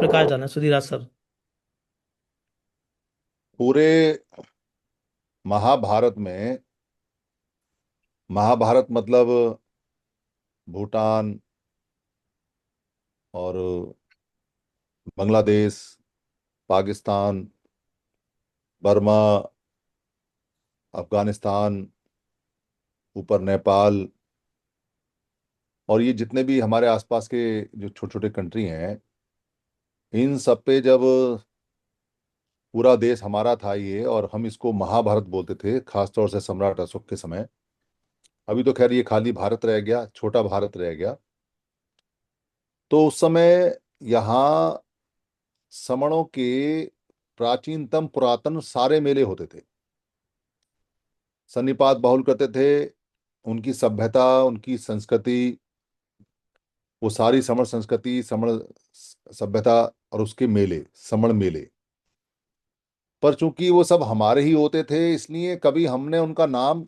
प्रकाश डालें सुधीराज सर। पूरे महाभारत में, महाभारत मतलब भूटान और बांग्लादेश, पाकिस्तान, बर्मा, अफगानिस्तान, ऊपर नेपाल, और ये जितने भी हमारे आसपास के जो छोटे छोटे कंट्री हैं, इन सब पे जब पूरा देश हमारा था ये, और हम इसको महाभारत बोलते थे, खासतौर से सम्राट अशोक के समय। अभी तो खैर ये खाली भारत रह गया, छोटा भारत रह गया। तो उस समय यहाँ समणों के प्राचीनतम पुरातन सारे मेले होते थे। सन्निपात बाहुल करते थे। उनकी सभ्यता, उनकी संस्कृति, वो सारी समण संस्कृति, समण सभ्यता और उसके मेले, समण मेले। पर चूंकि वो सब हमारे ही होते थे, इसलिए कभी हमने उनका नाम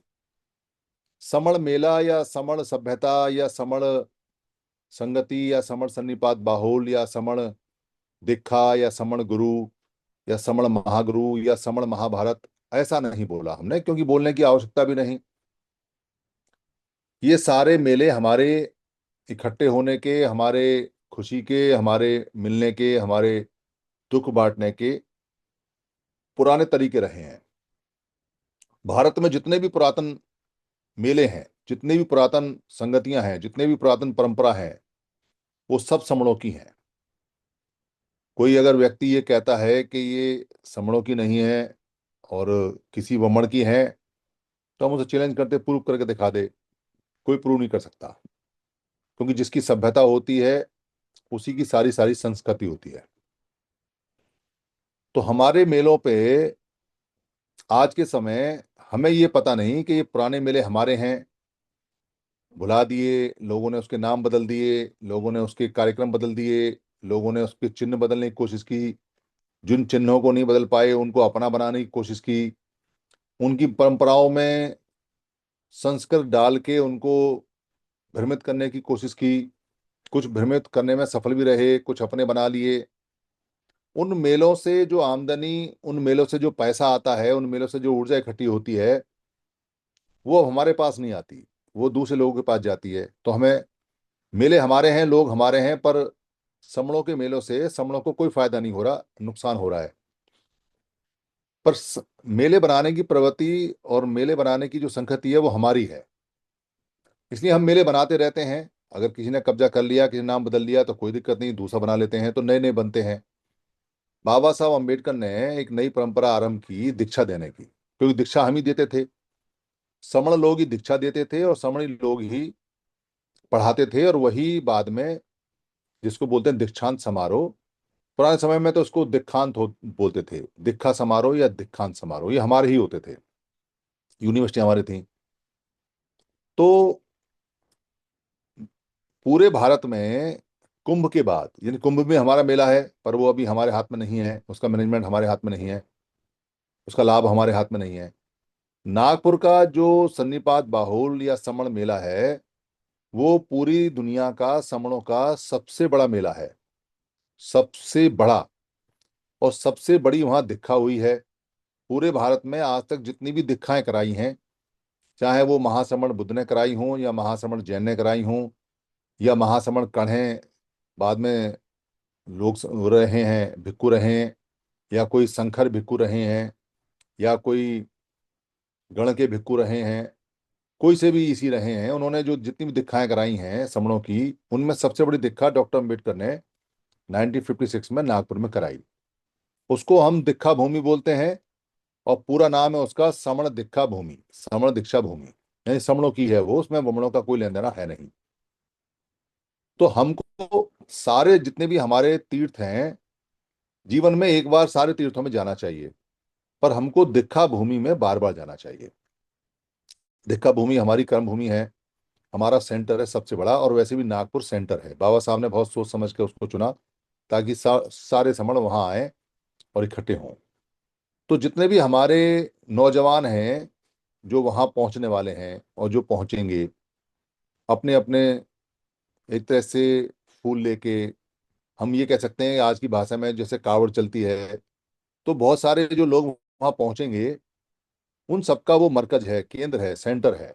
समण मेला या समण सभ्यता या समण संगति या समण सन्निपात बाहुल या समण दीक्षा या समण गुरु या समण महागुरु या समण महाभारत ऐसा नहीं बोला हमने, क्योंकि बोलने की आवश्यकता भी नहीं। ये सारे मेले हमारे इकट्ठे होने के, हमारे खुशी के, हमारे मिलने के, हमारे दुख बांटने के पुराने तरीके रहे हैं। भारत में जितने भी पुरातन मेले हैं, जितने भी पुरातन संगतियां हैं, जितने भी पुरातन परंपरा हैं, वो सब समणों की हैं। कोई अगर व्यक्ति ये कहता है कि ये समणों की नहीं है और किसी वमण की है, तो हम उसे चैलेंज करते, प्रूव करके दिखा दे। कोई प्रूव नहीं कर सकता, क्योंकि जिसकी सभ्यता होती है उसी की सारी सारी संस्कृति होती है। तो हमारे मेलों पे आज के समय हमें ये पता नहीं कि ये पुराने मेले हमारे हैं, भुला दिए लोगों ने, उसके नाम बदल दिए लोगों ने, उसके कार्यक्रम बदल दिए लोगों ने, उसके चिन्ह बदलने की कोशिश की। जिन चिन्हों को नहीं बदल पाए उनको अपना बनाने की कोशिश की। उनकी परंपराओं में संस्कृत डाल के उनको भ्रमित करने की कोशिश की। कुछ भ्रमित करने में सफल भी रहे, कुछ अपने बना लिए। उन मेलों से जो आमदनी, उन मेलों से जो पैसा आता है, उन मेलों से जो ऊर्जा इकट्ठी होती है, वो अब हमारे पास नहीं आती, वो दूसरे लोगों के पास जाती है। तो हमें, मेले हमारे हैं, लोग हमारे हैं, पर समणों के मेलों से समणों को कोई फायदा नहीं हो रहा, नुकसान हो रहा है। पर मेले बनाने की प्रवृत्ति और मेले बनाने की जो संस्कृति है वो हमारी है, इसलिए हम मेले बनाते रहते हैं। अगर किसी ने कब्जा कर लिया, किसी ने नाम बदल लिया, तो कोई दिक्कत नहीं, दूसरा बना लेते हैं, तो नए नए बनते हैं। बाबा साहब अम्बेडकर ने एक नई परंपरा आरंभ की दीक्षा देने की, क्योंकि दीक्षा हम ही देते थे। समण लोग ही दीक्षा देते थे और समणी लोग ही पढ़ाते थे, और वही बाद में जिसको बोलते हैं दीक्षांत समारोह। पुराने समय में तो उसको बोलते थे। दीक्षा समारोह या दीक्षांत समारोह ये हमारे ही होते थे, यूनिवर्सिटी हमारी थी। तो पूरे भारत में कुंभ के बाद, यानी कुंभ में हमारा मेला है, पर वो अभी हमारे हाथ में नहीं है, उसका मैनेजमेंट हमारे हाथ में नहीं है, उसका लाभ हमारे हाथ में नहीं है। नागपुर का जो सन्निपात बाहुल या समण मेला है, वो पूरी दुनिया का समणों का सबसे बड़ा मेला है, सबसे बड़ा। और सबसे बड़ी वहां दीक्षा हुई है। पूरे भारत में आज तक जितनी भी दीक्षाएं कराई हैं, चाहे वो महासमण बुद्ध ने कराई हों या महासमण जैन ने कराई हों या महासमण कण्हें बाद में लोग रहे हैं, भिक्खु रहे हैं, या कोई शंकर भिक्खु रहे हैं, या कोई गण के भिक्खु रहे हैं, कोई से भी इसी रहे हैं, उन्होंने जो जितनी भी दीक्षाएं कराई हैं समणों की, उनमें सबसे बड़ी दीक्षा डॉक्टर अंबेडकर ने 1956 में नागपुर में कराई। उसको हम दीक्षा भूमि बोलते हैं, और पूरा नाम है उसका समण दीक्षा भूमि, समण दीक्षा भूमि। यानी समणों की है वो, उसमें वमणों का कोई लेन देना है नहीं। तो हमको सारे जितने भी हमारे तीर्थ हैं, जीवन में एक बार सारे तीर्थों में जाना चाहिए, पर हमको दीक्षा भूमि में बार बार जाना चाहिए। दीक्षा भूमि हमारी कर्म भूमि है, हमारा सेंटर है सबसे बड़ा, और वैसे भी नागपुर सेंटर है। बाबा साहब ने बहुत सोच समझ के उसको चुना, ताकि सारे समण वहां आए और इकट्ठे हों। तो जितने भी हमारे नौजवान हैं जो वहां पहुंचने वाले हैं और जो पहुंचेंगे, अपने अपने एक तरह से फूल लेके, हम ये कह सकते हैं आज की भाषा में जैसे कावड़ चलती है, तो बहुत सारे जो लोग वहां पहुंचेंगे उन सबका वो मरकज है, केंद्र है, सेंटर है।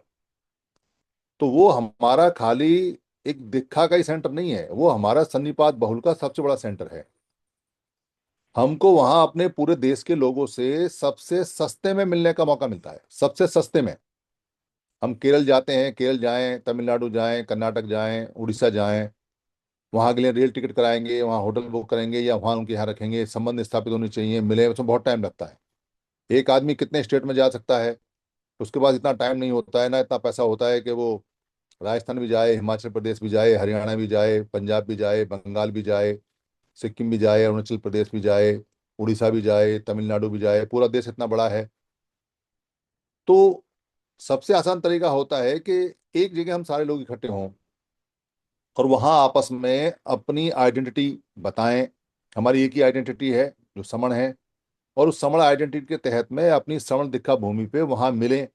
तो वो हमारा खाली एक दिखा का ही सेंटर नहीं है, वो हमारा सन्निपात बहुल का सबसे बड़ा सेंटर है। हमको वहां अपने पूरे देश के लोगों से सबसे सस्ते में मिलने का मौका मिलता है, सबसे सस्ते में। हम केरल जाते हैं, केरल जाएं, तमिलनाडु जाएं, कर्नाटक जाएं, उड़ीसा जाएं, वहां के लिए रेल टिकट कराएंगे, वहां होटल बुक करेंगे या वहां उनके यहाँ रखेंगे, संबंध स्थापित होनी चाहिए, मिले, उसमें बहुत टाइम लगता है। एक आदमी कितने स्टेट में जा सकता है, उसके पास इतना टाइम नहीं होता है ना, इतना पैसा होता है कि वो राजस्थान भी जाए, हिमाचल प्रदेश भी जाए, हरियाणा भी जाए, पंजाब भी जाए, बंगाल भी जाए, सिक्किम भी जाए, अरुणाचल प्रदेश भी जाए, उड़ीसा भी जाए, तमिलनाडु भी जाए, पूरा देश इतना बड़ा है। तो सबसे आसान तरीका होता है कि एक जगह हम सारे लोग इकट्ठे हों और वहां आपस में अपनी आइडेंटिटी बताएं। हमारी एक ही आइडेंटिटी है जो समण है, और उस समण आइडेंटिटी के तहत में अपनी समण दीक्षा भूमि पे वहां मिलें,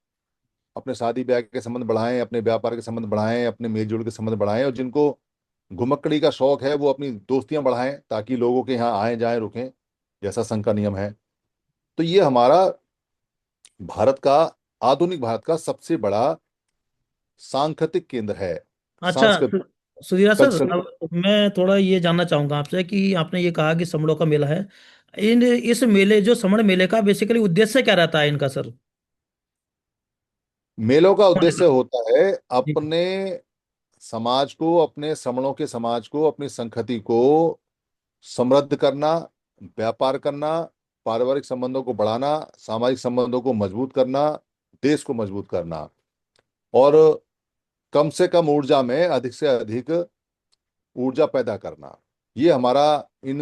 अपने शादी ब्याह के संबंध बढ़ाएं, अपने व्यापार के संबंध बढ़ाएं, अपने मेलजोल के संबंध बढ़ाएं, और जिनको घुमक्कड़ी का शौक है वो अपनी दोस्तियां बढ़ाएं ताकि लोगों के यहाँ आए जाएं रुकें, जैसा संघ का नियम है। तो ये हमारा भारत का, आधुनिक भारत का सबसे बड़ा सांस्कृतिक केंद्र है। अच्छा सांस्कृतिक सुधीरा सर, कल्चरल। अब मैं थोड़ा ये जानना चाहूंगा आपसे कि आपने ये कहा कि समड़ों का मेला है। इन इस मेले, जो समण मेले का बेसिकली उद्देश्य क्या रहता है इनका सर? मेलों का समण उद्देश्य का। होता है जी। अपने समाज को, अपने समणों के समाज को, अपनी संस्कृति को समृद्ध करना, व्यापार करना, पारिवारिक संबंधों को बढ़ाना, सामाजिक संबंधों को मजबूत करना, देश को मजबूत करना, और कम से कम ऊर्जा में अधिक से अधिक ऊर्जा पैदा करना। ये हमारा इन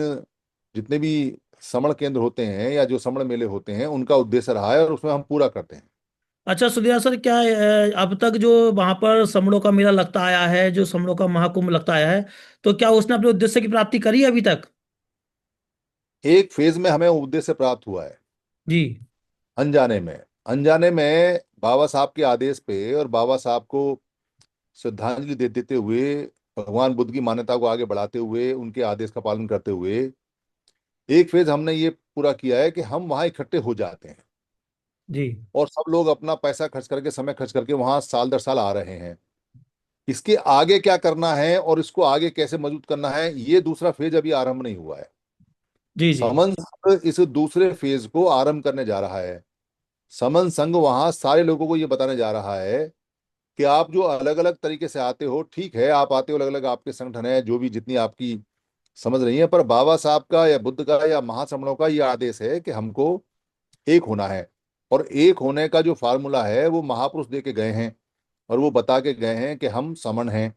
जितने भी समण केंद्र होते हैं या जो समण मेले होते हैं उनका उद्देश्य रहा है, और उसमें हम पूरा करते हैं। अच्छा सुधीरा सर, क्या अब तक जो वहां पर समड़ों का मेला लगता आया है, जो समड़ों का महाकुंभ लगता आया है, तो क्या उसने अपने उद्देश्य की प्राप्ति करी है अभी तक? एक फेज में हमें उद्देश्य प्राप्त हुआ है, जी। अनजाने में। अनजाने में बाबा साहब के आदेश पे और बाबा साहब को श्रद्धांजलि दे देते हुए, भगवान बुद्ध की मान्यता को आगे बढ़ाते हुए, उनके आदेश का पालन करते हुए, एक फेज हमने ये पूरा किया है कि हम वहां इकट्ठे हो जाते हैं जी। और सब लोग अपना पैसा खर्च करके, समय खर्च करके वहां साल दर साल आ रहे हैं। इसके आगे क्या करना है और इसको आगे कैसे मजबूत करना है, ये दूसरा फेज अभी आरंभ नहीं हुआ है। जी। जी। समन संघ इस दूसरे फेज को आरंभ करने जा रहा है। समन संघ वहां सारे लोगों को ये बताने जा रहा है कि आप जो अलग अलग तरीके से आते हो, ठीक है, आप आते हो, अलग अलग आपके संगठन है, जो भी जितनी आपकी समझ रही है, पर बाबा साहब का या बुद्ध का या महासमणों का ये आदेश है कि हमको एक होना है। और एक होने का जो फार्मूला है वो महापुरुष दे के गए हैं, और वो बता के गए हैं कि हम समण हैं।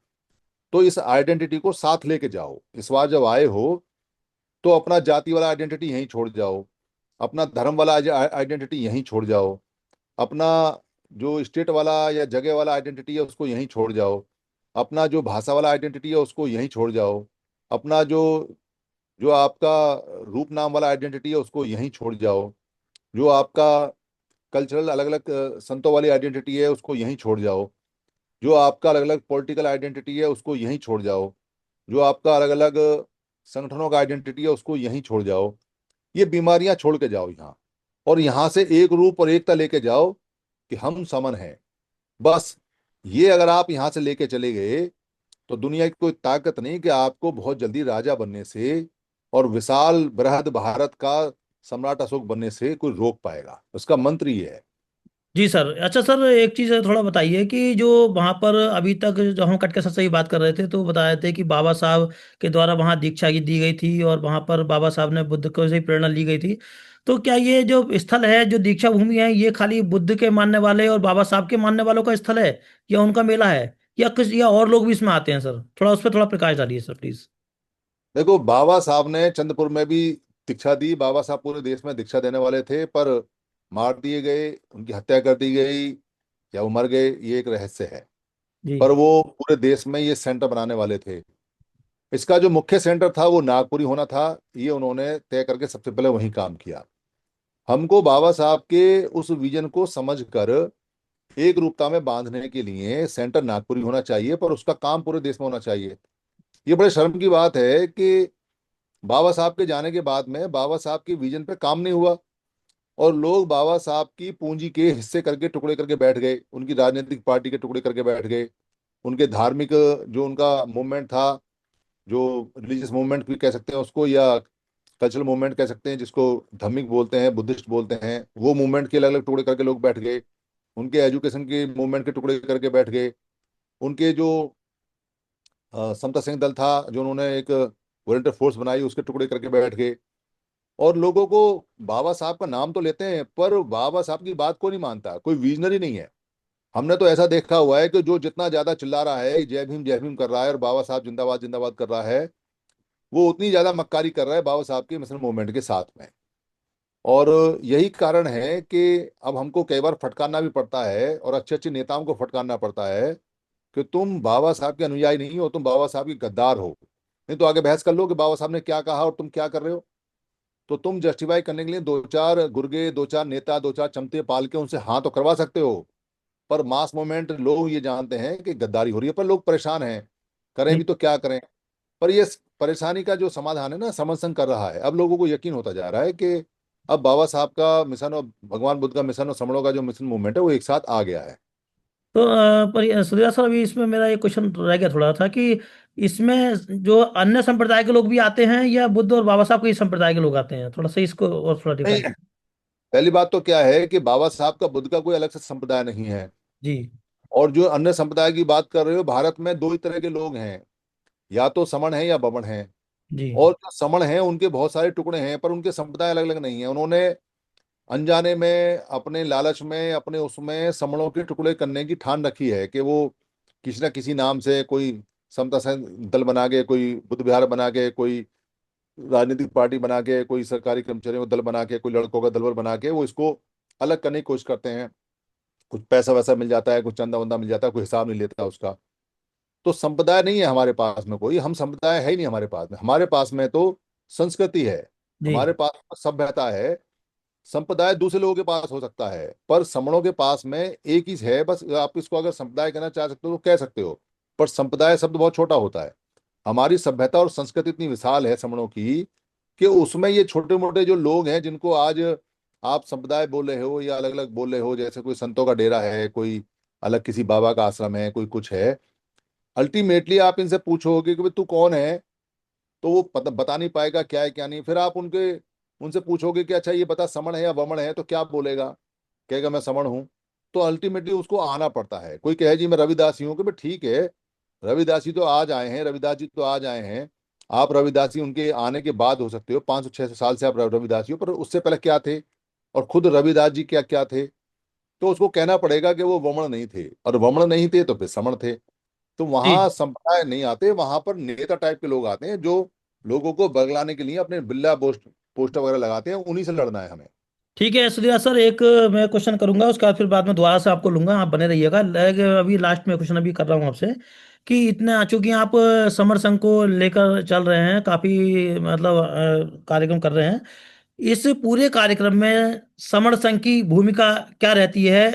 तो इस आइडेंटिटी को साथ लेके जाओ। इस बार जब आए हो तो अपना जाति वाला आइडेंटिटी यहीं छोड़ जाओ, अपना धर्म वाला आइडेंटिटी यहीं छोड़ जाओ, अपना जो स्टेट वाला या जगह वाला आइडेंटिटी है उसको यहीं छोड़ जाओ, अपना जो भाषा वाला आइडेंटिटी है उसको यहीं छोड़ जाओ, अपना जो जो आपका रूप नाम वाला आइडेंटिटी है उसको यहीं छोड़ जाओ, जो आपका कल्चरल अलग अलग संतों वाली आइडेंटिटी है उसको यहीं छोड़ जाओ, जो आपका अलग अलग पॉलिटिकल आइडेंटिटी है उसको यहीं छोड़ जाओ, जो आपका अलग अलग संगठनों का आइडेंटिटी है उसको यहीं छोड़ जाओ। ये बीमारियां छोड़ के जाओ यहाँ, और यहाँ से एक रूप और एकता लेके जाओ कि हम समन हैं। बस ये अगर आप यहाँ से लेके चले गए तो दुनिया की कोई ताकत नहीं कि आपको बहुत जल्दी राजा बनने से और विशाल बृहद भारत का सम्राट अशोक बनने से कोई रोक पाएगा। उसका मंत्र ये है। जी सर। अच्छा सर, एक चीज़ थोड़ा बताइए कि जो वहाँ पर अभी तक जो हम कटके सर से ही बात कर रहे थे, तो बताए थे कि बाबा साहब के द्वारा वहाँ दीक्षा की दी गई थी और वहाँ पर बाबा साहब ने बुद्ध को से ही प्रेरणा ली गई थी। तो क्या ये जो स्थल है, जो दीक्षा भूमि है, ये खाली बुद्ध के मानने वाले और बाबा साहब के मानने वालों का स्थल है, या उनका मेला है, या कुछ, या और लोग भी इसमें आते हैं सर? थोड़ा उस पर थोड़ा प्रकाश डालिए सर प्लीज। देखो, बाबा साहब ने चंद्रपुर में भी दीक्षा दी। बाबा साहब पूरे देश में दीक्षा देने वाले थे, पर मार दिए गए, उनकी हत्या कर दी गई, या वो मर गए, ये एक रहस्य है। जी। पर वो पूरे देश में ये सेंटर बनाने वाले थे। इसका जो मुख्य सेंटर था वो नागपुरी होना था, ये उन्होंने तय करके सबसे पहले वहीं काम किया। हमको बाबा साहब के उस विजन को समझकर एक रूपता में बांधने के लिए सेंटर नागपुरी होना चाहिए, पर उसका काम पूरे देश में होना चाहिए। ये बड़े शर्म की बात है कि बाबा साहब के जाने के बाद में बाबा साहब के विजन पे काम नहीं हुआ, और लोग बाबा साहब की पूंजी के हिस्से करके टुकड़े करके बैठ गए, उनकी राजनीतिक पार्टी के टुकड़े करके बैठ गए, उनके धार्मिक जो उनका मूवमेंट था, जो रिलीजियस मूवमेंट भी कह सकते हैं उसको, या कल्चरल मूवमेंट कह सकते हैं जिसको धम्मिक बोलते हैं, बुद्धिस्ट बोलते हैं, वो मूवमेंट के अलग अलग टुकड़े करके लोग बैठ गए। उनके एजुकेशन के मूवमेंट के टुकड़े करके बैठ गए। उनके जो समता सिंह दल था, जो उन्होंने एक वॉलंटियर फोर्स बनाई, उसके टुकड़े करके बैठ गए। और लोगों को बाबा साहब का नाम तो लेते हैं, पर बाबा साहब की बात को नहीं मानता, कोई विजनरी नहीं है। हमने तो ऐसा देखा हुआ है कि जो जितना ज्यादा चिल्ला रहा है, जय भीम कर रहा है और बाबा साहब जिंदाबाद जिंदाबाद कर रहा है, वो उतनी ज्यादा मक्कारी कर रहा है बाबा साहब के मिशन मूवमेंट के साथ में। और यही कारण है कि अब हमको कई बार फटकारना भी पड़ता है, और अच्छे अच्छे नेताओं को फटकारना पड़ता है कि तुम बाबा साहब के अनुयायी नहीं हो, तुम बाबा साहब के गद्दार हो। नहीं तो आगे बहस कर लो कि बाबा साहब ने क्या कहा और तुम क्या कर रहे हो। तो तुम जस्टिफाई करने के लिए दो चार गुर्गे, दो चार नेता, दो चार चमचे पाल के उनसे हाँ तो करवा सकते हो, पर मास मूवमेंट लोग ये जानते हैं कि गद्दारी हो रही है, पर लोग परेशान हैं, करें भी ठीक। तो क्या करें। पर ये परेशानी का जो समाधान है ना, समर्थन कर रहा है, अब लोगों को यकीन होता जा रहा है कि अब बाबा साहब का मिशन और भगवान बुद्ध का मिशन और समणों का जो मिशन मूवमेंट है वो एक साथ आ गया है। तो पर सूर्या सर, अभी इसमें मेरा एक क्वेश्चन रह गया थोड़ा था कि इसमें जो अन्य संप्रदाय के लोग भी आते हैं या बुद्ध और बाबा साहब के ही संप्रदाय के लोग आते हैं, थोड़ा सा इसको और थोड़ा नहीं, डिफाइन। पहली बात तो क्या है कि बाबा साहब का बुद्ध का कोई अलग से संप्रदाय नहीं है। जी। और जो अन्य संप्रदाय की बात कर रहे हो, भारत में दो ही तरह के लोग हैं, या तो समण है या बमण है। जी। और जो समण हैं उनके बहुत सारे टुकड़े हैं, पर उनके संप्रदाय अलग अलग नहीं है। उन्होंने अनजाने में, अपने लालच में, अपने उसमें समणों के टुकड़े करने की ठान रखी है कि वो किसी ना किसी नाम से कोई समता संघ दल बना के, कोई बुद्ध विहार बना के, कोई राजनीतिक पार्टी बना के, कोई सरकारी कर्मचारियों का दल बना के, कोई लड़कों का दलबल बना के वो इसको अलग करने की कोशिश करते हैं। कुछ पैसा वैसा मिल जाता है, कुछ चंदा वंदा मिल जाता है, कोई हिसाब नहीं लेता उसका। तो संप्रदाय नहीं है हमारे पास में कोई, हम संप्रदाय है ही नहीं हमारे पास में। हमारे पास में तो संस्कृति है, जी। हमारे पास में सभ्यता है। संप्रदाय दूसरे लोगों के पास हो सकता है, पर समणों के पास में एक ही है बस। आप इसको अगर संप्रदाय कहना चाह सकते हो तो कह सकते हो, पर संप्रदाय शब्द बहुत छोटा होता है। हमारी सभ्यता और संस्कृति इतनी विशाल है समणों की, कि उसमें ये छोटे मोटे जो लोग हैं जिनको आज आप संप्रदाय बोल रहे हो या अलग अलग बोल रहे हो, जैसे कोई संतों का डेरा है, कोई अलग किसी बाबा का आश्रम है, कोई कुछ है, अल्टीमेटली आप इनसे पूछोगे कि भाई तू कौन है, तो वो पता बता नहीं पाएगा क्या है क्या नहीं। फिर आप उनके उनसे पूछोगे कि अच्छा ये बता समण है या वमण है, तो क्या बोलेगा, कहेगा मैं समण हूँ। तो अल्टीमेटली उसको आना पड़ता है। कोई कहे जी मैं रविदासी हूँ, कि भाई ठीक है, रविदासी तो आज आए हैं, रविदास जी तो आज आए हैं। आप रविदासी उनके आने के बाद हो सकते हो, 500 600 साल से आप रविदासी हो, पर उससे पहले क्या थे, और खुद रविदास जी क्या क्या थे। तो उसको कहना पड़ेगा कि वो वमण नहीं थे, और वमण नहीं थे तो फिर समण थे। तो जी। वहां संप्रदाय नहीं आते, वहां पर नेता टाइप के लोग आते हैं, जो लोगों को बगलाने के लिए अपने बिल्ला पोस्टर वगैरह लगाते हैं, उन्हीं से लड़ना है हमें। ठीक है सूर्या सर, एक मैं क्वेश्चन करूंगा, उसके बाद फिर बाद में दोबारा से आपको लूंगा, आप बने रहिएगा। अभी लास्ट में क्वेश्चन अभी कर रहा हूँ आपसे कि इतना चूंकि आप समर संघ को लेकर चल रहे हैं, काफी मतलब कार्यक्रम कर रहे हैं, इस पूरे कार्यक्रम में समर संघ की भूमिका क्या रहती है,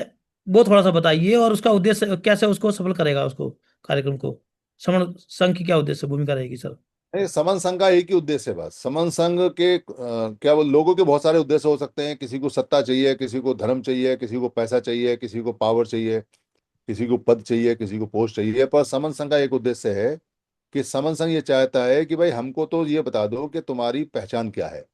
वो थोड़ा सा बताइए, और उसका उद्देश्य कैसे उसको सफल करेगा, उसको कार्यक्रम को। समर संघ की क्या उद्देश्य भूमिका रहेगी सर? नहीं, समन संघ का एक ही उद्देश्य है बस। समन संघ के क्या वो, लोगों के बहुत सारे उद्देश्य हो सकते हैं। किसी को सत्ता चाहिए, किसी को धर्म चाहिए, किसी को पैसा चाहिए, किसी को पावर चाहिए, किसी को पद चाहिए, किसी को पोस्ट चाहिए। पर समन संघ का एक उद्देश्य है कि समन संघ ये चाहता है कि भाई हमको तो ये बता दो कि तुम्हारी पहचान क्या है,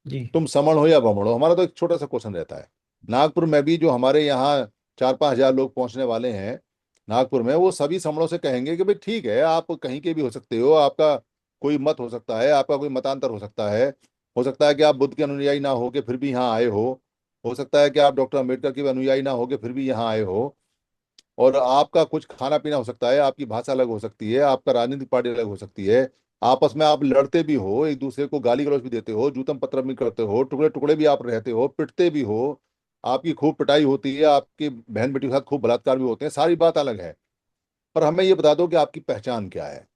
जी। तुम समण हो या बमण हो। हमारा तो एक छोटा सा क्वेश्चन रहता है। नागपुर में भी जो हमारे यहाँ 4 5 हजार लोग पहुंचने वाले हैं नागपुर में, वो सभी समणों से कहेंगे कि भाई ठीक है, आप कहीं के भी हो सकते हो, आपका कोई मत हो सकता है, आपका कोई मतांतर हो सकता है कि आप बुद्ध के अनुयायी ना हो के फिर भी यहाँ आए हो सकता है कि आप डॉक्टर अम्बेडकर के भी अनुयायी ना हो के फिर भी यहाँ आए हो। और आपका कुछ खाना पीना हो सकता है, आपकी भाषा अलग हो सकती है, आपका राजनीतिक पार्टी अलग हो सकती है, आपस में आप लड़ते भी हो, एक दूसरे को गाली गलौज भी देते हो, जूतम पत्रम भी करते हो, टुकड़े टुकड़े भी आप रहते हो, पिटते भी हो, आपकी खूब पिटाई होती है, आपकी बहन बेटी के साथ खूब बलात्कार भी होते हैं, सारी बात अलग है। पर हमें ये बता दो कि आपकी पहचान क्या है।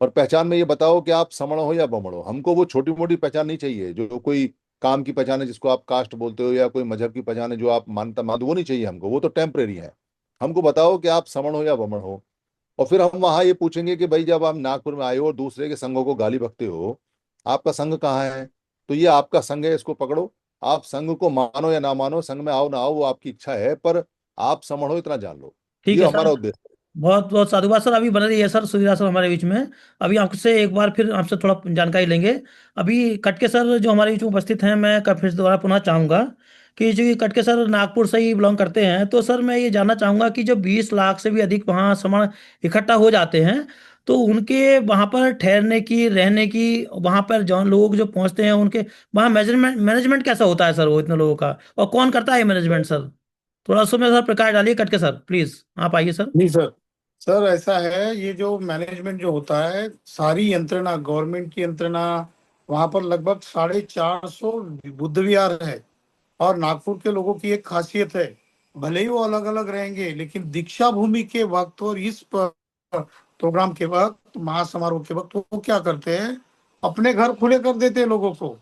और पहचान में ये बताओ कि आप समण हो या बमण हो। हमको वो छोटी मोटी पहचान नहीं चाहिए, जो कोई काम की पहचान है जिसको आप कास्ट बोलते हो, या कोई मजहब की पहचान है जो आप मानता मान, वो नहीं चाहिए हमको, वो तो टेम्परेरी है। हमको बताओ कि आप समण हो या बमण हो। और फिर हम वहां ये पूछेंगे कि भाई जब आप नागपुर में आए हो और दूसरे के संघों को गाली बकते हो, आपका संघ कहाँ है? तो ये आपका संघ है, इसको पकड़ो। आप संघ को मानो या ना मानो, संघ में आओ ना आओ वो आपकी इच्छा है, पर आप समझो, इतना जान लो। ठीक ये है हमारा सर। उद्देश्य बहुत बहुत साधुवाद सर। अभी बन रही है सर सुविधा सर हमारे बीच में। अभी आपसे एक बार फिर आपसे थोड़ा जानकारी लेंगे। अभी कटके सर जो हमारे बीच में उपस्थित हैं, मैं फिर दोबारा पुनः चाहूँगा कि जो ये कटके सर नागपुर से ही बिलोंग करते हैं, तो सर मैं ये जानना चाहूँगा कि जो 20 लाख से भी अधिक वहाँ सामान इकट्ठा हो जाते हैं, तो उनके वहाँ पर ठहरने की, रहने की, वहाँ पर जो लोग जो पहुँचते हैं उनके वहाँ मैनेजमेंट मैनेजमेंट कैसा होता है सर, वो इतने लोगों का, और कौन करता है मैनेजमेंट सर? थोड़ा उसमें सर प्रकाश डालिए कटके सर, प्लीज आप आइए सर। जी सर। सर ऐसा है, ये जो मैनेजमेंट जो होता है, सारी यंत्रणा, गवर्नमेंट की यंत्रणा, वहां पर लगभग 450 बुद्ध विहार है। और नागपुर के लोगों की एक खासियत है, भले ही वो अलग अलग रहेंगे, लेकिन दीक्षा भूमि के वक्त और इस प्रोग्राम के वक्त, महासमारोह के वक्त, वो क्या करते हैं, अपने घर खुले कर देते हैं लोगों को।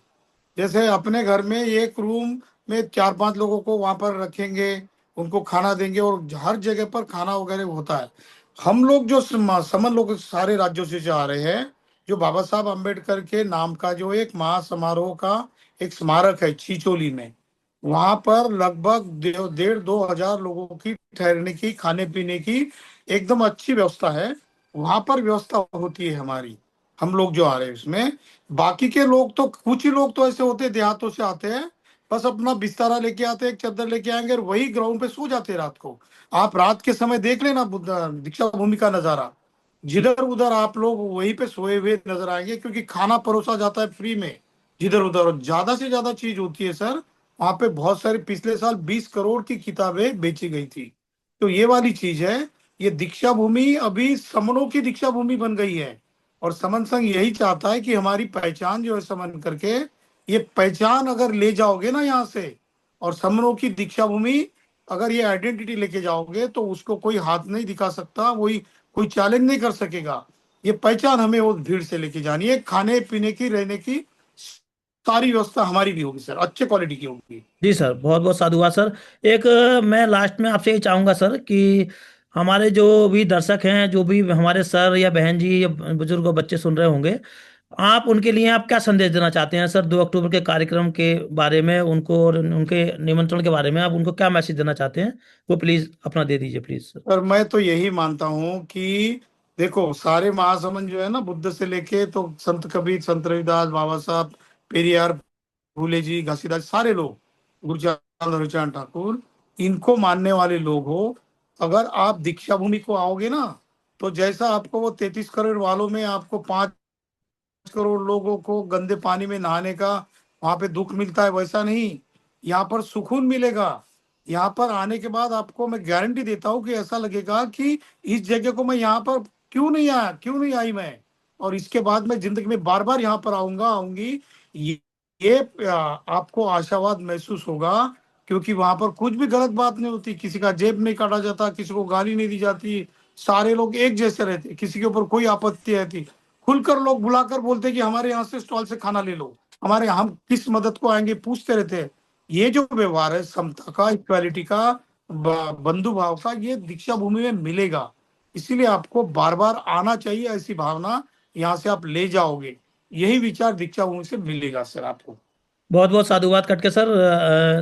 जैसे अपने घर में एक रूम में 4-5 लोगों को वहां पर रखेंगे, उनको खाना देंगे, और हर जगह पर खाना वगैरह होता है। हम लोग जो समन लोग सारे राज्यों से जो आ रहे हैं, जो बाबा साहब अम्बेडकर के नाम का जो एक महासमारोह का एक स्मारक है चिचोली में, वहां पर लगभग 1,500-2,000 लोगों की ठहरने की, खाने पीने की एकदम अच्छी व्यवस्था है। वहां पर व्यवस्था होती है हमारी, हम लोग जो आ रहे हैं उसमें। बाकी के लोग तो, कुछ ही लोग तो ऐसे होते हैं, देहातों से आते हैं, बस अपना बिस्तारा लेके आते हैं, एक चादर लेके आएंगे और वही ग्राउंड पे सो जाते हैं रात को। आप रात के समय देख लेना दीक्षा भूमि का नजारा, जिधर उधर आप लोग वहीं पे सोए हुए नजर आएंगे, क्योंकि खाना परोसा जाता है फ्री में जिधर उधर। और ज्यादा से ज्यादा चीज होती है सर, वहां पे बहुत सारी, पिछले साल 20 करोड़ की किताबें बेची गई थी। तो ये वाली चीज है। ये दीक्षा भूमि अभी समनों की दीक्षा भूमि बन गई है। और समन संघ यही चाहता है कि हमारी पहचान जो है समन करके, ये पहचान अगर ले जाओगे ना यहाँ से, और समनों की दीक्षा भूमि, अगर ये आइडेंटिटी लेके जाओगे, तो उसको कोई हाथ नहीं दिखा सकता, वही कोई चैलेंज नहीं कर सकेगा। ये पहचान हमें वो भीड़ से लेके जानी है। खाने पीने की, रहने की सारी व्यवस्था हमारी भी होगी सर, अच्छे क्वालिटी की होगी। जी सर, बहुत बहुत साधुवाद सर। एक मैं लास्ट में आपसे ये चाहूँगा सर कि हमारे जो भी दर्शक हैं, जो भी हमारे सर या बहन जी या बुजुर्ग और बच्चे सुन रहे होंगे, आप उनके लिए आप क्या संदेश देना चाहते हैं सर? 2 अक्टूबर के कार्यक्रम के बारे में उनको, और उनके निमंत्रण के बारे में आप उनको क्या मैसेज देना चाहते हैं? वो प्लीज़ अपना दे दीजिए प्लीज़ सर। पर मैं तो यही मानता हूँ कि देखो, सारे महासमन जो है ना, बुद्ध से लेके तो संत कबीर, संत रविदास, बाबा साहब, पेरियार, फूले जी, घासीदास, सारे लोग, गुरुचांद हरिचरण ठाकुर, इनको मानने वाले लोग हो, अगर आप दीक्षा भूमि को आओगे ना, तो जैसा आपको वो 33 करोड़ वालों में आपको 5 करोड़ लोगों को गंदे पानी में नहाने का वहां पे दुख मिलता है, वैसा नहीं, यहाँ पर सुकून मिलेगा। यहाँ पर आने के बाद आपको मैं गारंटी देता हूँ कि ऐसा लगेगा कि इस जगह को मैं यहाँ पर क्यों नहीं आया, क्यों नहीं आई मैं, और इसके बाद मैं जिंदगी में बार बार यहाँ पर आऊंगा, आऊंगी। ये आपको आशावाद महसूस होगा, क्योंकि वहां पर कुछ भी गलत बात नहीं होती, किसी का जेब नहीं काटा जाता, किसी को गाली नहीं दी जाती, सारे लोग एक जैसे रहते, किसी के ऊपर कोई आपत्ति रहती, खुलकर लोग बुलाकर बोलते कि हमारे यहाँ से स्टॉल से खाना ले लो, हमारे, हम किस मदद को आएंगे, पूछते रहते हैं। ये जो व्यवहार है समता का, इक्वालिटी का, बंधु भाव का, ये दीक्षा भूमि में मिलेगा। इसीलिए आपको बार बार आना चाहिए, ऐसी भावना यहाँ से आप ले जाओगे, यही विचार दीक्षा भूमि से मिलेगा सर आपको। बहुत बहुत साधुवाद कटके सर।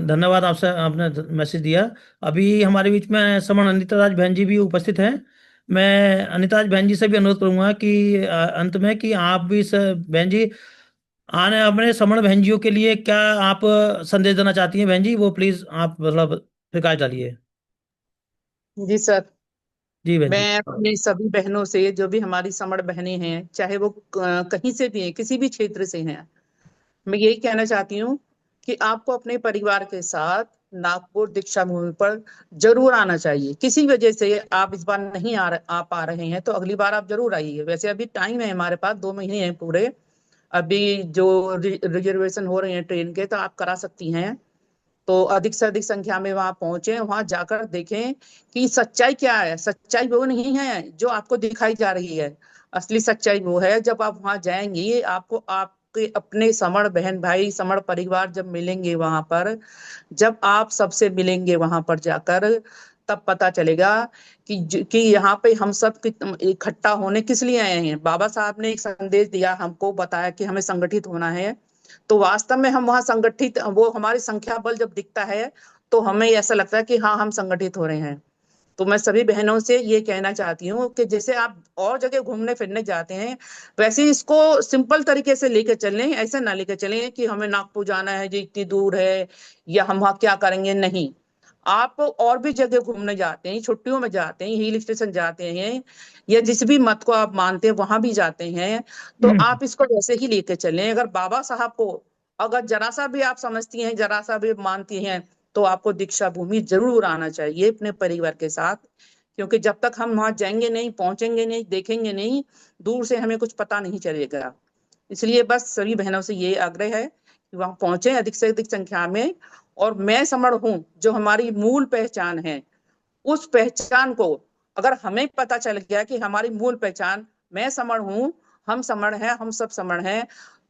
धन्यवाद आपसे, आपने मैसेज दिया। अभी हमारे बीच में समन अनिता राज बहन जी भी उपस्थित हैं। मैं अनिता राज बहन जी से भी अनुरोध करूंगा कि अंत में कि आप भी बहन जी, आने अपने समण बहन जियों के लिए क्या आप संदेश देना चाहती हैं बहन जी? वो प्लीज आप मतलब प्रकाश डालिए। जी सर। जी बहन जी। मैं अपनी सभी बहनों से, जो भी हमारी समण बहनें हैं, चाहे वो कहीं से भी हैं, किसी भी क्षेत्र से हैं, मैं यही कहना चाहती हूँ कि आपको अपने परिवार के साथ नागपुर दीक्षा भूमि पर जरूर आना चाहिए। किसी वजह से आप इस बार नहीं आ पा रहे हैं, तो अगली बार आप जरूर आइए। वैसे अभी टाइम है हमारे पास, 2 महीने हैं पूरे। अभी जो रिजर्वेशन हो रहे हैं ट्रेन के, तो आप करा सकती हैं। तो अधिक से अधिक संख्या में वहां पहुंचे, वहां जाकर देखें कि सच्चाई क्या है। सच्चाई वो नहीं है जो आपको दिखाई जा रही है। असली सच्चाई वो है, जब आप वहां जाएंगे, आपको आपके अपने समण बहन भाई, समण परिवार जब मिलेंगे वहां पर, जब आप सबसे मिलेंगे वहां पर जाकर, तब पता चलेगा कि यहाँ पे हम सब इकट्ठा होने किस लिए आए हैं। बाबा साहब ने एक संदेश दिया, हमको बताया कि हमें संगठित होना है। तो वास्तव में हम वहाँ संगठित, वो हमारी संख्या बल जब दिखता है तो हमें ऐसा लगता है कि हाँ हम संगठित हो रहे हैं। तो मैं सभी बहनों से ये कहना चाहती हूँ कि जैसे आप और जगह घूमने फिरने जाते हैं, वैसे ही इसको सिंपल तरीके से लेकर चलें। ऐसे ना लेकर चलें कि हमें नागपुर जाना है जो इतनी दूर है, या हम वहाँ क्या करेंगे। नहीं, आप और भी जगह घूमने जाते हैं, छुट्टियों में जाते हैं, हिल स्टेशन जाते हैं, या जिस भी मत को आप मानते हैं वहां भी जाते हैं, तो हम्म। आप इसको वैसे ही लेके चलें। अगर बाबा साहब को अगर जरा सा भी आप समझती हैं, जरा सा भी मानती हैं, तो आपको दीक्षा भूमि जरूर आना चाहिए अपने परिवार के साथ। क्योंकि जब तक हम वहां जाएंगे नहीं, पहुंचेंगे नहीं, देखेंगे नहीं, दूर से हमें कुछ पता नहीं चलेगा। इसलिए बस सभी बहनों से ये आग्रह है कि वहां पहुंचे अधिक से अधिक संख्या में। और मैं समण हूँ जो हमारी मूल पहचान है, उस पहचान को अगर हमें पता चल गया कि हमारी मूल पहचान मैं समण हूँ, हम समण हैं, हम सब समण हैं,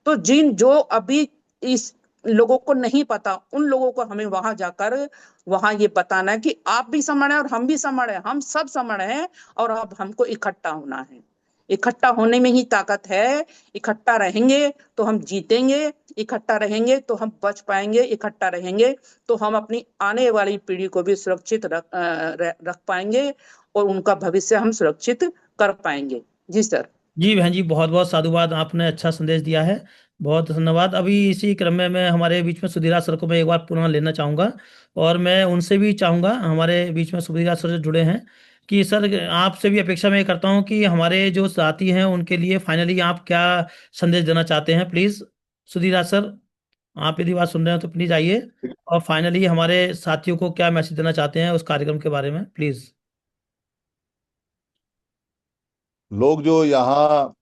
तो जिन जो अभी इस लोगों को नहीं पता, उन लोगों को हमें वहां जाकर वहां ये बताना है कि आप भी समण है और हम भी समण है, हम सब समण हैं। और अब हमको इकट्ठा होना है। इकट्ठा होने में ही ताकत है। इकट्ठा रहेंगे तो हम जीतेंगे, इकट्ठा रहेंगे तो हम बच पाएंगे, इकट्ठा रहेंगे तो हम अपनी आने वाली पीढ़ी को भी सुरक्षित रख पाएंगे, और उनका भविष्य हम सुरक्षित कर पाएंगे। जी सर। जी बहन जी, बहुत बहुत साधुवाद, आपने अच्छा संदेश दिया है। बहुत धन्यवाद। अभी इसी क्रम में मैं हमारे बीच में सुधीरा सर को मैं एक बार पुनः लेना चाहूँगा, और मैं उनसे भी चाहूँगा, हमारे बीच में सुधीरा सर जो जुड़े हैं, कि सर आपसे भी अपेक्षा मैं करता हूँ कि हमारे जो साथी हैं उनके लिए फाइनली आप क्या संदेश देना चाहते हैं। प्लीज़ सुधीरा सर, आप यदि बात सुन रहे हैं तो प्लीज़ आइए, और फाइनली हमारे साथियों को क्या मैसेज देना चाहते हैं उस कार्यक्रम के बारे में, प्लीज़। लोग जो यहाँ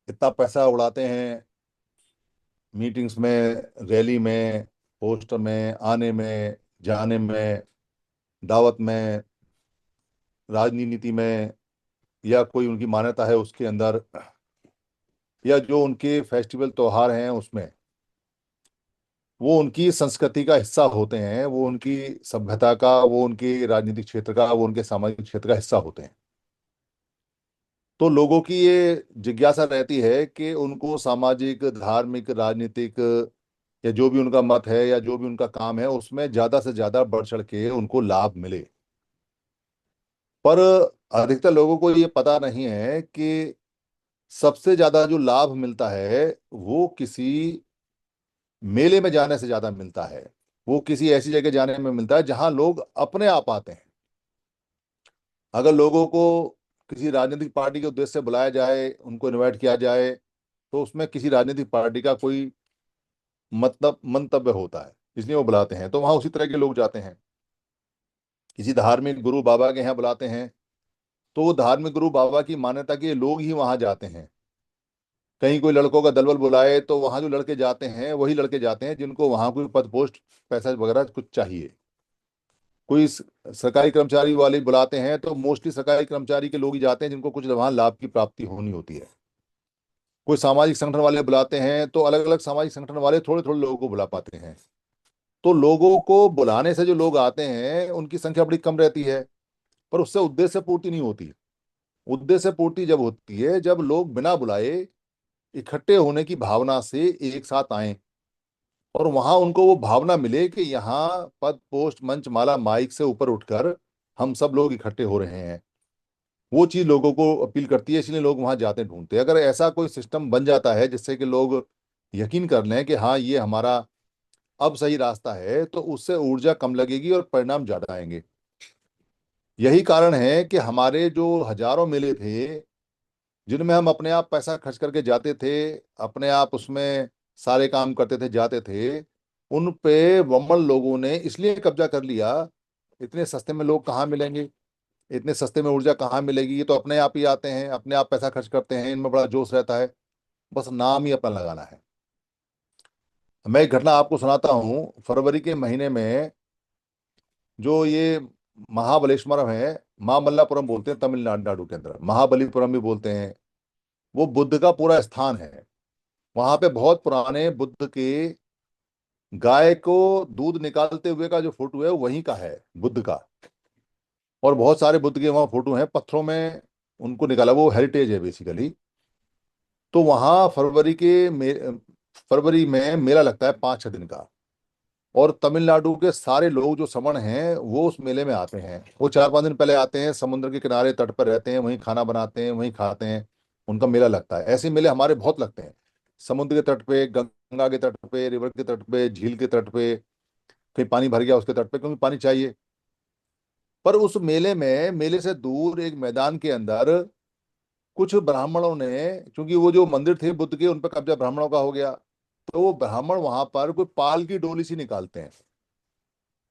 इतना पैसा उड़ाते हैं मीटिंग्स में, रैली में, पोस्टर में, आने में, जाने में, दावत में, राजनीति में, या कोई उनकी मान्यता है उसके अंदर, या जो उनके फेस्टिवल त्योहार हैं उसमें, वो उनकी संस्कृति का हिस्सा होते हैं, वो उनकी सभ्यता का, वो उनके राजनीतिक क्षेत्र का, वो उनके सामाजिक क्षेत्र का हिस्सा होते हैं। तो लोगों की ये जिज्ञासा रहती है कि उनको सामाजिक, धार्मिक, राजनीतिक, या जो भी उनका मत है या जो भी उनका काम है उसमें ज्यादा से ज्यादा बढ़ चढ़ के उनको लाभ मिले। पर अधिकतर लोगों को ये पता नहीं है कि सबसे ज्यादा जो लाभ मिलता है वो किसी मेले में जाने से ज्यादा मिलता है। वो किसी ऐसी जगह जाने में मिलता है जहां लोग अपने आप आते हैं। अगर लोगों को किसी राजनीतिक पार्टी के उद्देश्य से बुलाया जाए, उनको इनवाइट किया जाए, तो उसमें किसी राजनीतिक पार्टी का कोई मतलब मंतव्य होता है, इसलिए वो बुलाते हैं। तो वहां उसी तरह के लोग जाते हैं। किसी धार्मिक गुरु बाबा के यहाँ बुलाते हैं, तो वो धार्मिक गुरु बाबा की मान्यता के लोग ही वहां जाते हैं। कहीं कोई लड़कों का दलबल बुलाए तो वहां जो लड़के जाते हैं वही लड़के जाते हैं जिनको वहां कोई पद पोस्ट, पैसा वगैरह कुछ चाहिए। कोई सरकारी कर्मचारी वाले बुलाते हैं तो मोस्टली सरकारी कर्मचारी के लोग ही जाते हैं जिनको कुछ वहां लाभ की प्राप्ति होनी होती है। कोई सामाजिक संगठन वाले बुलाते हैं तो अलग अलग सामाजिक संगठन वाले थोड़े थोड़े लोगों को बुला पाते हैं। तो लोगों को बुलाने से जो लोग आते हैं उनकी संख्या बड़ी कम रहती है, पर उससे उद्देश्य पूर्ति नहीं होती। उद्देश्य पूर्ति जब होती है जब लोग बिना बुलाए इकट्ठे होने की भावना से एक साथ आए, और वहां उनको वो भावना मिले कि यहाँ पद पोस्ट मंच माला माइक से ऊपर उठकर हम सब लोग इकट्ठे हो रहे हैं। वो चीज लोगों को अपील करती है, इसलिए लोग वहां जाते ढूंढते हैं। अगर ऐसा कोई सिस्टम बन जाता है जिससे कि लोग यकीन कर लें कि हाँ ये हमारा अब सही रास्ता है, तो उससे ऊर्जा कम लगेगी और परिणाम ज्यादा आएंगे। यही कारण है कि हमारे जो हजारों मेले थे जिनमें हम अपने आप पैसा खर्च करके जाते थे, अपने आप उसमें सारे काम करते थे, जाते थे, उन पे वमन लोगों ने इसलिए कब्जा कर लिया। इतने सस्ते में लोग कहाँ मिलेंगे, इतने सस्ते में ऊर्जा कहाँ मिलेगी, ये तो अपने आप ही आते हैं, अपने आप पैसा खर्च करते हैं, इनमें बड़ा जोश रहता है, बस नाम ही अपना लगाना है। मैं एक घटना आपको सुनाता हूँ। फरवरी के महीने में जो ये महाबलेश्वरम है, महाबल्लापुरम बोलते हैं तमिलनाडु के अंदर, महाबलीपुरम भी बोलते हैं, वो बुद्ध का पूरा स्थान है। वहां पे बहुत पुराने बुद्ध के गाय को दूध निकालते हुए का जो फोटो है वो वहीं का है, बुद्ध का। और बहुत सारे बुद्ध के वहाँ फोटो हैं पत्थरों में, उनको निकाला, वो हेरिटेज है बेसिकली। तो वहाँ फरवरी में मेला लगता है 5-6 दिन का। और तमिलनाडु के सारे लोग जो समण हैं वो उस मेले में आते हैं। वो 4-5 दिन पहले आते हैं, समुद्र के किनारे तट पर रहते हैं, वहीं खाना बनाते हैं, वहीं खाते हैं। उनका मेला लगता है। ऐसे मेले हमारे बहुत लगते हैं, समुद्र के तट पे, गंगा के तट पे, रिवर के तट पे, झील के तट पे, कहीं पानी भर गया उसके तट पे, क्योंकि पानी चाहिए। पर उस मेले में, मेले से दूर एक मैदान के अंदर कुछ ब्राह्मणों ने, क्योंकि वो जो मंदिर थे बुद्ध के, उन पर कब्जा ब्राह्मणों का हो गया, तो वो ब्राह्मण वहां पर कोई पाल की डोली सी निकालते हैं।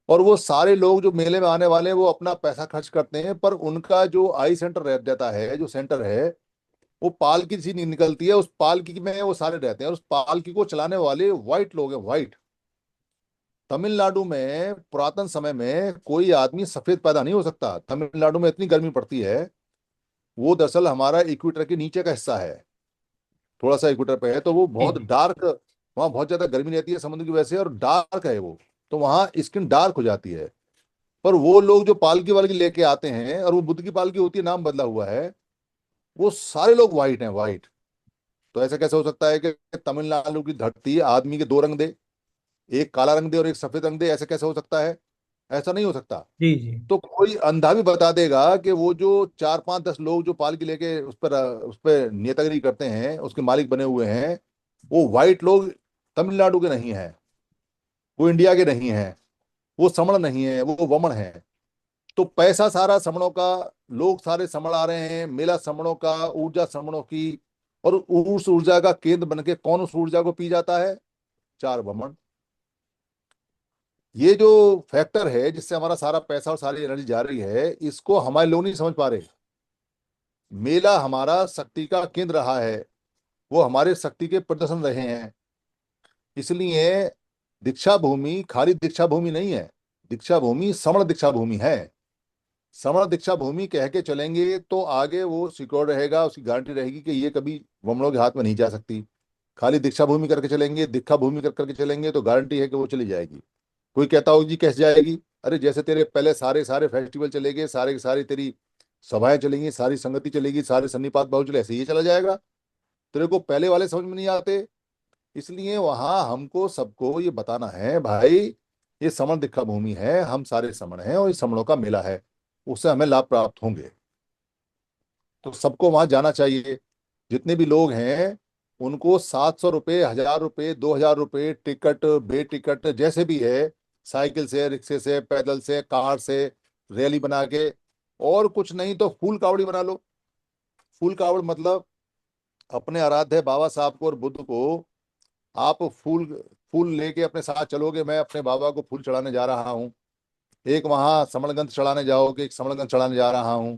और वो सारे लोग जो मेले में आने वाले हैं वो अपना पैसा खर्च करते हैं, पर उनका जो आई सेंटर रह जाता है, जो सेंटर है, वो पालकी सी निकलती है, उस पालकी में वो सारे रहते हैं। और उस पालकी को चलाने वाले व्हाइट लोग हैं, व्हाइट। तमिलनाडु में पुरातन समय में कोई आदमी सफेद पैदा नहीं हो सकता। तमिलनाडु में इतनी गर्मी पड़ती है। वो दरअसल हमारा इक्वेटर के नीचे का हिस्सा है, थोड़ा सा इक्वेटर पे है, तो वो जी बहुत जी। डार्क, वहाँ बहुत ज्यादा गर्मी रहती है समुद्र की वजह से, और डार्क है वो, तो वहाँ स्किन डार्क हो जाती है। पर वो लोग जो पालकी वालकी लेके आते हैं, और वो बुद्ध की पालकी होती है, नाम बदला हुआ है, वो सारे लोग व्हाइट हैं, व्हाइट। तो ऐसा कैसे हो सकता है कि तमिलनाडु की धरती आदमी के दो रंग दे, एक काला रंग दे और एक सफेद रंग दे? ऐसे कैसे हो सकता है? ऐसा नहीं हो सकता। जी जी। तो कोई अंधा भी बता देगा कि वो जो 4-5-10 लोग जो पालकी लेके उस पर नेतागिरी करते हैं, उसके मालिक बने हुए हैं, वो व्हाइट लोग तमिलनाडु के नहीं हैं, वो इंडिया के नहीं हैं, वो समण नहीं है, वो वमन है। तो पैसा सारा समणों का, लोग सारे समण आ रहे हैं, मेला समणों का, ऊर्जा समणों की। और उस ऊर्जा का केंद्र बन के कौन उस ऊर्जा को पी जाता है? चार वमन। ये जो फैक्टर है जिससे हमारा सारा पैसा और सारी एनर्जी जा रही है, इसको हमारे लोग नहीं समझ पा रहे। मेला हमारा शक्ति का केंद्र रहा है, वो हमारे शक्ति के प्रदर्शन रहे हैं। इसलिए दीक्षा भूमि खाली दीक्षा भूमि नहीं है, दीक्षा भूमि श्रवण दीक्षा भूमि है। श्रवण दीक्षा भूमि कह के चलेंगे तो आगे वो सिक्योर रहेगा, उसकी गारंटी रहेगी कि ये कभी वमनों के हाथ में नहीं जा सकती। खाली दीक्षा भूमि करके चलेंगे, दीक्षा भूमि कर करके चलेंगे, तो गारंटी है कि वो चली जाएगी। कोई कहता हो जी कैसे जाएगी? अरे जैसे तेरे पहले सारे सारे फेस्टिवल चले गए, सारे की सारी तेरी सभाएं चलेंगी, सारी संगति चलेगी, सारे सन्निपात भाव चले, ऐसे ही चला जाएगा। तेरे को पहले वाले समझ में नहीं आते। इसलिए वहां हमको सबको ये बताना है, भाई ये समण दीक्षा भूमि है, हम सारे समण हैं और ये समणों का मेला है, उससे हमें लाभ प्राप्त होंगे। तो सबको वहां जाना चाहिए। जितने भी लोग हैं उनको 700 रुपये, 1000 रुपये, 2000 रुपये टिकट, बे टिकट जैसे भी है, साइकिल से, रिक्शे से, पैदल से, कार से, रैली बना के, और कुछ नहीं तो फूल कावड़ी बना लो। फूल कावड़ मतलब अपने आराध्य बाबा साहब को और बुद्ध को आप फूल फूल लेके अपने साथ चलोगे। मैं अपने बाबा को फूल चढ़ाने जा रहा हूँ, एक वहां समणगंध चढ़ाने जाओगे, एक समणगंध चढ़ाने जा रहा हूँ,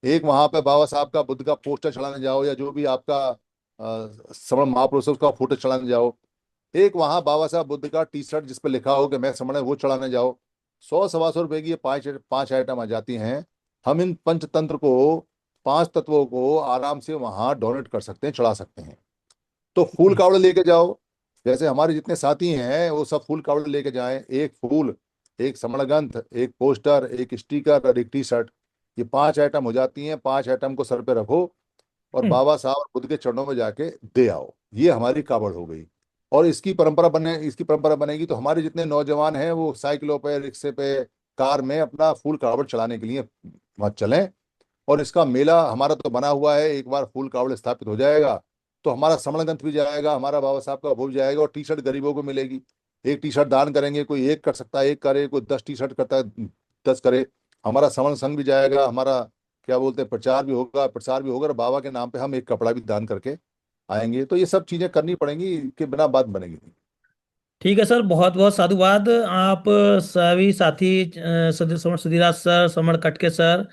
एक वहां पे बाबा साहब का बुद्ध का पोस्टर चढ़ाने जाओ, या जो भी आपका समण महापुरुष है उसका फोटो चढ़ाने जाओ, एक वहां बाबा साहब बुद्ध का टी शर्ट जिस पर लिखा हो कि मैं समण है वो चढ़ाने जाओ। 100-125 रुपए की ये पांच पांच आइटम आ जाती हैं। हम इन पंचतंत्र को, पांच तत्वों को आराम से वहां डोनेट कर सकते हैं, चढ़ा सकते हैं। तो फूल जी कावड़ लेके जाओ। जैसे हमारे जितने साथी हैं वो सब फूल कावड़ लेके जाएं, एक फूल, एक समणगंध, एक पोस्टर, एक स्टिकर और एक टी शर्ट। ये पांच आइटम हो जाती हैं। पांच आइटम को सर पे रखो और हम्म, बाबा साहब और बुद्ध के चरणों में जाके दे आओ। ये हमारी कावड़ हो गई। और इसकी परंपरा बनेगी तो हमारे जितने नौजवान हैं वो साइकिलों पे, रिक्शे पे, कार में अपना फूल कावड़ चलाने के लिए वहां चलें। और इसका मेला हमारा तो बना हुआ है, एक बार फूल कावड़ स्थापित हो जाएगा तो हमारा समणगंध भी जाएगा, हमारा बाबा साहब का वो भी जाएगा, और टी शर्ट गरीबों को मिलेगी। एक टी शर्ट दान करेंगे, कोई एक कर सकता है, एक करे, कोई 10 टी शर्ट करता है, 10 करे। हमारा समण संघ भी जाएगा, हमारा क्या बोलते हैं प्रचार भी होगा, प्रसार भी होगा, और बाबा के नाम पे हम एक कपड़ा भी दान करके आएंगे। तो ये सब चीजें करनी पड़ेंगी, के बिना बात बनेगी नहीं। ठीक है सर, बहुत बहुत साधुवाद। आप सभी साथी समर सुधीराज सर, समर कटके सर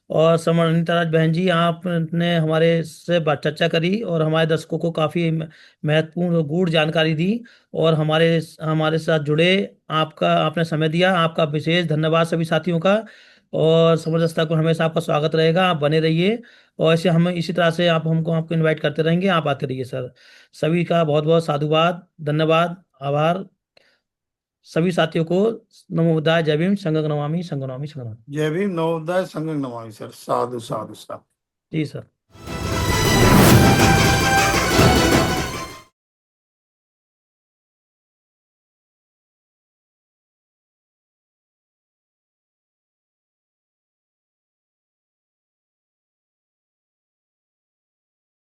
और समर अनिताराज बहन जी, आपने हमारे से बात चर्चा करी और हमारे दर्शकों को काफ़ी महत्वपूर्ण और गूढ़ जानकारी दी, और हमारे हमारे साथ जुड़े। आपका आपने समय दिया, आपका विशेष धन्यवाद सभी साथियों का। और समर दस्ता को हमेशा आपका स्वागत रहेगा, आप बने रहिए। और ऐसे हम इसी तरह से आप हमको आपको इनवाइट करते रहेंगे, आप आते रहिए सर। सभी का बहुत बहुत साधुवाद, धन्यवाद, आभार। सभी साथियों को नमो बुद्धाय, जय भीम, संघ नमामि, संघ नमामि, संघ नमामि। जय भीम, नवोदय संघ नमामि सर। साधु साधु साधु। जी सर।